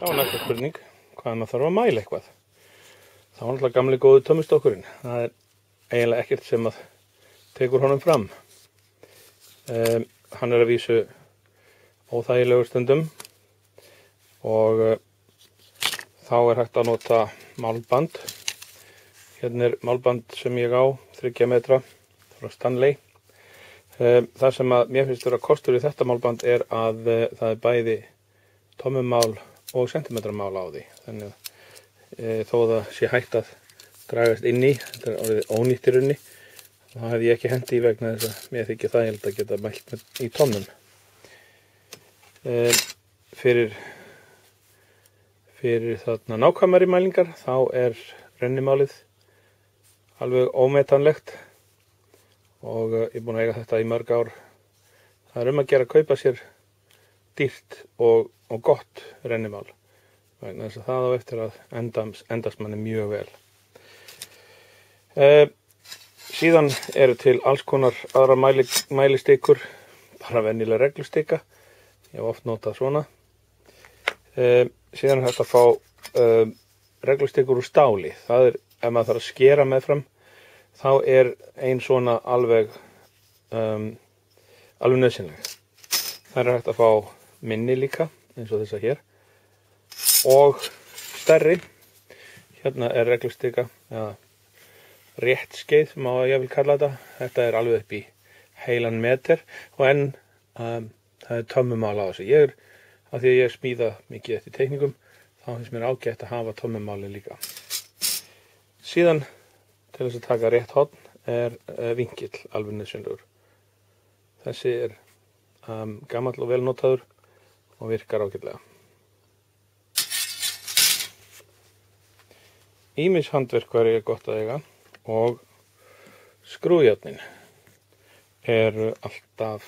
Það var næsta spurning, hvað maður þarf að mæla eitthvað. Það var náttúrulega gamli góði tommustokkurinn. Það er eiginlega ekkert sem að tekur honum fram. Hann er að vísu óþægilegur stundum og þá er hægt að nota málband. Hérna er málband sem ég á, 3 metra frá Stanley. Það sem að mér finnst vera kostur í þetta málband er að það er bæði tommumál og sentimetramál á því. Þannig að þó það sé hægt að dragast inn í, þetta er orðið ónýtt í rauninni, þá hef ég ekki hendi í vegna þess að mér þykir þægilegt að geta mælt í tommum. Fyrir þarna nákvæmari mælingar þá er rennimálið alveg ómetanlegt og ég er búinn að eiga þetta í mörg ár. Það er að gera að kaupa sér dýrt og gott rennimál, vegna þess að það á eftir að endast manni mjög vel. Síðan eru til alls konar aðra mælistikur, bara venjulega reglustika. Ég hef oft notað svona. Síðan er hægt að fá reglustikur úr stáli. Það er, ef maður þarf að skera meðfram, þá er ein svona alveg nauðsynleg. Það er hægt að fá minni líka, eins og þessa hér, og stærri. Hérna er reglustika, eða réttskeið sem ég vil kalla þetta. Þetta er alveg upp í heilan meter og enn það er tommumál á þessu. Af því að ég smíða mikið eftir teikningum, þá finnst mér ágætt að hafa tommumáli líka. Síðan til þess að taka rétt horn er vinkill, alveg nauðsynlegur. Þessi er gamall og vel notaður og virkar ágætlega. Ýmis handverkværi er gott að eiga og skrúfjárnin eru alltaf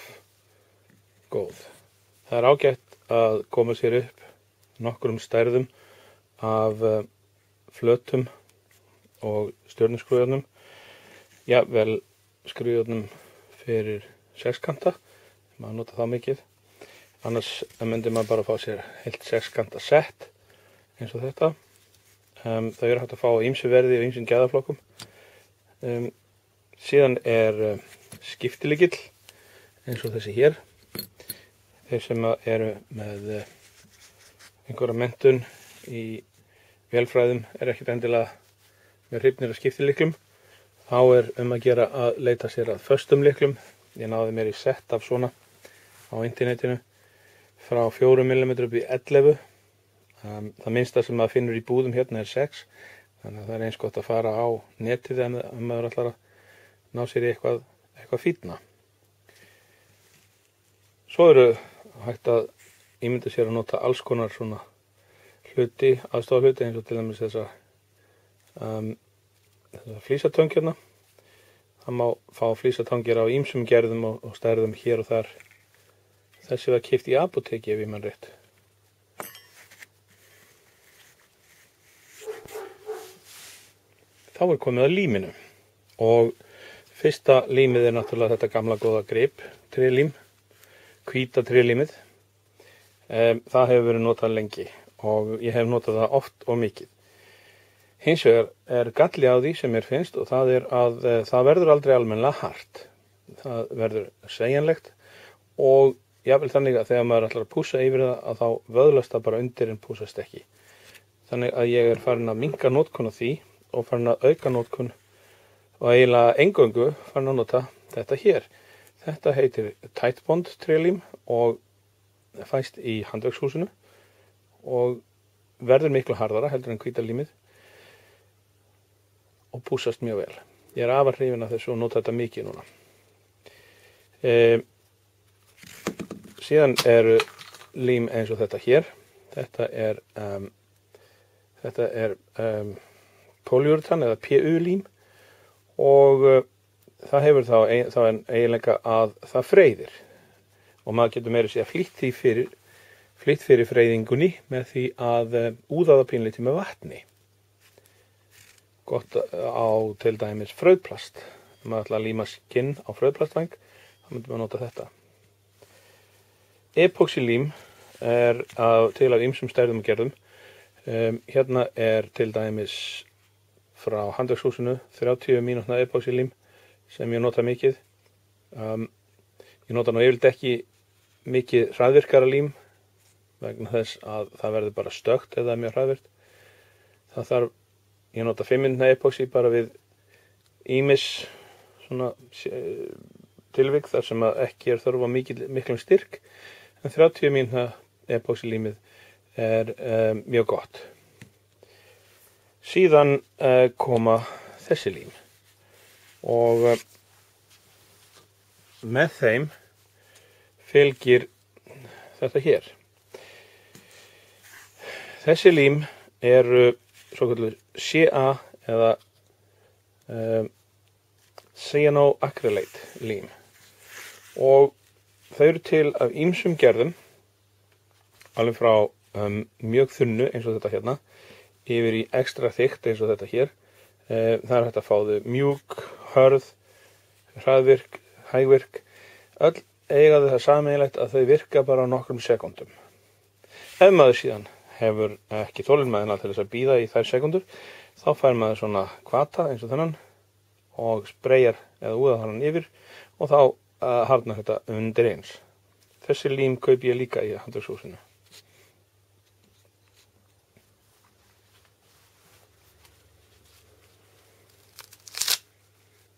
góð. Það er ágætt að koma sér upp nokkrum stærðum af flötum og stjörnuskrúfjárnum. Jafnvel skrúfjárnum fyrir sexkanta, maður nota það mikið. Annars myndi maður bara fá sér heilt sexkanta sett eins og þetta. Það er hægt að fá ýmsu verði og ýmsum gæðaflokkum. Síðan er skiptilykill eins og þessi hér. Þeir sem eru með einhverja menntun í vélfræðum er ekkert endilega með hrifnir af skiptilyklum. Þá er að gera að leita sér að föstum lyklum. Ég náði mér í sett af svona á internetinu frá 4 mm upp í 11. Það minnsta sem maður finnur í búðum hérna er 6. Þannig að það er eins gott að fara á netið ef maður ætlar að ná sér í eitthvað fínna. Svo eru hægt að ímynda sér að nota alls konar svona hluti, aðstofahluti, eins og til dæmis þessa flísatöng hérna. Það má fá flísatangir á ýmsum gerðum og stærðum hér og þar. Þessi var keypt í apóteki ef ég man rétt. Þá er komið að líminu og fyrsta límið er náttúrulega þetta gamla góða grip, trélím, hvíta trélímið. Það hefur verið notað lengi og ég hef notað það oft og mikið. Hins vegar er galli á því sem mér finnst og það er að það verður aldrei almennilega hart. Það verður segjanlegt og jafnvel þannig að þegar maður ætlar að pússa yfir það að þá vöðlast það bara undir en pússast ekki. Þannig að ég er farin að minnka notkun á því og farin að auka notkun og eiginlega eingöngu farin að nota þetta hér. Þetta heitir Titebond trélím og fæst í handverkshúsinu og verður miklu harðara heldur en hvíta límið og pússast mjög vel. Ég er afar hrifinn af þessu og nota þetta mikið núna. Síðan eru lím eins og þetta hér. Þetta er polyuretan eða PU-lím og það hefur þá eiginleika að það freyðir og maður getur meira að segja flýtt fyrir freyðingunni með því að úða það pínlítið með vatni. Gott á til dæmis frauðplast. Ef maður ætlar að líma skinn á frauðplastvæng, þá myndum við að nota þetta. Epoxylím til af ýmsum stærðum og gerðum. Hérna til dæmis frá handverkshúsinu 30 mínútna epoxylím sem ég nota mikið. Ég nota nú yfirleitt ekki mikið hraðvirkara lím vegna þess að það verður bara stökkt ef það mjög hraðvirkt. Ég nota 5 mínútna epoxy bara við ýmis svona tilvik þar sem ekki þörf á miklum styrk, en 30 mínútna epoxylímið mjög gott. Síðan koma þessi lím og með þeim fylgir þetta hér. Þessi lím eru svokölluð CA eða cyanoacrylate lím og þau eru til af ýmsum gerðum, alveg frá mjög þunnu eins og þetta hérna yfir í ekstra þykkt eins og þetta hér. Það er hægt að fá þau mjúk, hörð, hraðvirk, hægvirk. Öll eiga þau það sameiginlegt að þau virka bara á nokkrum sekúndum. Ef maður síðan hefur ekki þolinmæðina til þess að bíða í þær sekúndur, þá fær maður svona kvata eins og þennan og spreyjar eða úðar hann yfir og þá harðnar þetta undir eins. Þessi lím kaupi ég líka í handverkshúsinu.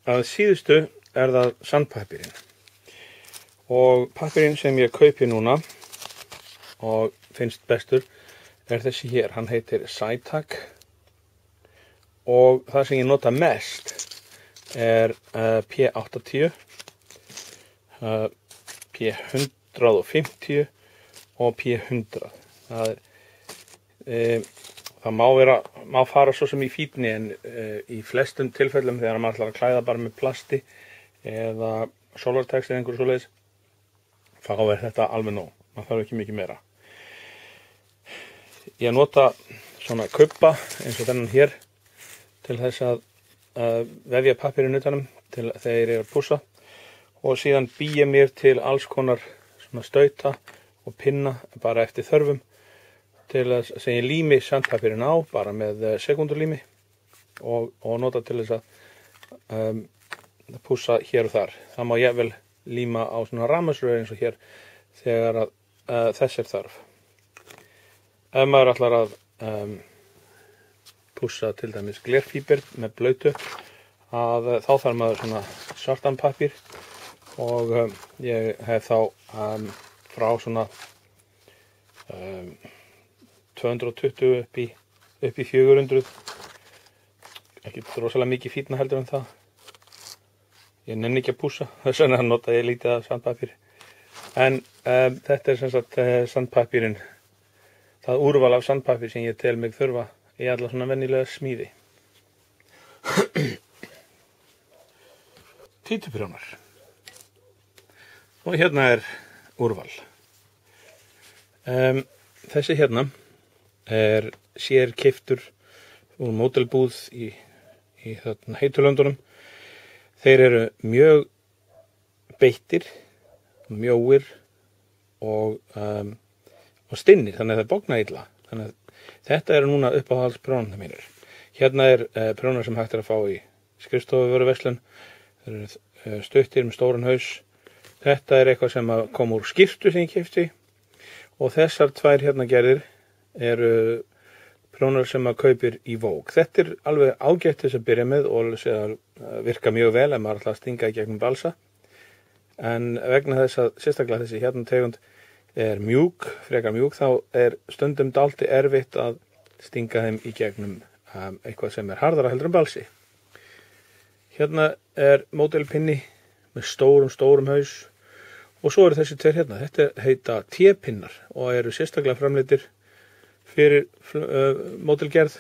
Að síðustu það sandpappírinn. Og pappírinn sem ég kaupi núna og finnst bestur þessi hér. Hann heitir Cytac og það sem ég nota mest P80, P150 og P100. Það má fara svo sem í fínni, en í flestum tilfellum þegar maður ætlar að klæða bara með plasti eða Solartex eða einhverju svoleiðis, þá þetta alveg nóg. Maður þarf ekki mikið meira. Ég nota svona kubba eins og þennan hér til þess að vefja pappírinn utanum til þegar ég að pússa, og síðan bý ég mér til alls konar svona stauta og pinna bara eftir þörfum til að sem ég lími sandpappírinn á bara með sekúndulími og nota til þess að pússa hér og þar. Það má ég vel líma á svona rafmagnsrör eins og hér þegar þess þarf. Ef maður ætlar að pússa til dæmis glerfíber með blautu, þá þarf maður svona svartan pappír og ég hef þá frá svona 220 upp í 400, ekki rosalega mikið fínna heldur en það. Ég nenni ekki að pússa, þess vegna nota ég lítið af sandpappír. En þetta sem sagt sandpappírinn, það úrval af sandpappír sem ég tel mig þurfa í alla svona venjulega smíði. Títuprjónar. Og hérna úrval. Þessi hérna sér keyptur úr módelbúð í Heitulöndunum. Þeir eru mjög beittir, mjóir og stinnir, þannig að það bogna illa. Þannig að þetta eru núna uppáhaldsprjónarnir mínir. Hérna prjónar sem hægt að fá í skrifstofuvöruverslun. Þeir eru stuttir með stóran haus. Þetta eitthvað sem kom úr skyrtu sem ég keypti, og þessar tvær hérna gerðir eru prjónar sem kaupir í Vogue. Þetta alveg ágætt þess að byrja með og virka mjög vel ef maður ætlar að stinga í gegnum balsa. En vegna þess að sérstaklega þessi hérna tegund mjúk, frekar mjúk, þá stundum dálítið erfitt að stinga þeim í gegnum eitthvað sem harðara heldur en balsi. Hérna módelpinni með stórum haus, og svo eru þessi tveir hérna. Þetta heita T-pinnar og eru sérstaklega framleiddir fyrir módelgerð.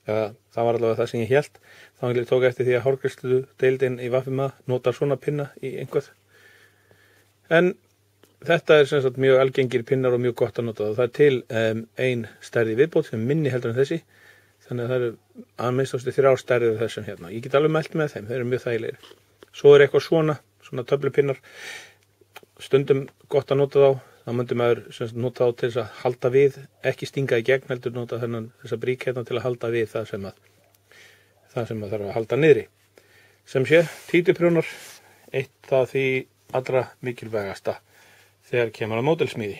Það var allavega það sem ég hélt. Þá tók eftir því að hárgreiðsludeildin í Vafima notar svona pinna í einhvað. En þetta sem sagt mjög algengir pinnar og mjög gott að nota. Það til ein stærð í viðbót sem minni heldur en þessi. Þannig að það eru að minnst 3 stærðir þessum hérna. Ég get alveg mælt með þeim, þeir eru mjög þægilegir. Svo eitthvað svona svona töflupinnar, stundum gott að nota þá. Það myndi maður nota þá til þess að halda við, ekki stinga í gegn, heldur nota þessa brík hérna til að halda við það sem þarf að halda niðri. Sem sé, títuprjónar, eitt af því allra mikilvægasta þegar kemur að módelsmíði.